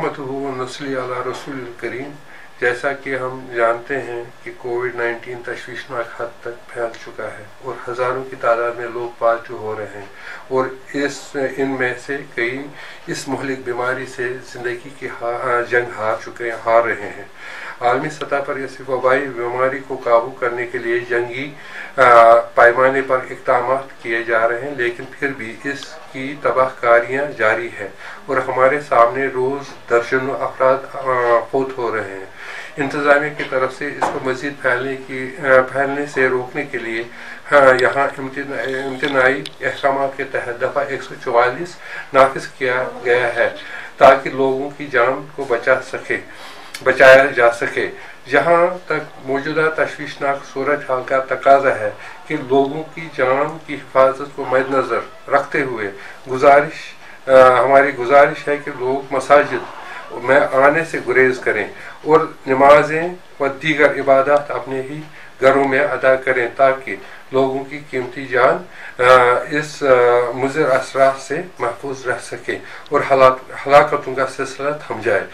नहमदुहु व नसल्ली अला रसूलिल करीम। जैसा कि हम जानते हैं कि कोविड-19 तशवीशनाक हद तक फैल चुका है और हज़ारों की तादाद में लोग पॉजिटिव हो रहे हैं और इनमें से कई इस मुहलिक बीमारी से ज़िंदगी की जंग हार रहे हैं। आलमी सतह पर इस वबाई बीमारी को काबू करने के लिए जंगी पैमाने पर इक़दाम किए जा रहे हैं, लेकिन फिर भी इसकी तबाहकारियाँ जारी है और हमारे सामने रोज़ दर्जनों अफराद फौत हो रहे हैं। इंतज़ामिया की तरफ से इसको मज़ीद फैलने से रोकने के लिए यहाँ इम्तनाई अहकाम के तहत दफ़ा 144 नाफिज किया गया है ताकि लोगों की जान को बचाया जा सके। जहाँ तक मौजूदा तशवीशनाक सूरत हाल का तकाजा है कि लोगों की जान की हिफाजत को मद्देनज़र रखते हुए हमारी गुजारिश है कि लोग मसाजिद में आने से गुरेज करें और नमाजें व दीगर इबादत अपने ही घरों में अदा करें ताकि लोगों की कीमती जान इस मुज़र असरात से महफूज रह सके और हलाकतों का सिलसिला थम जाए।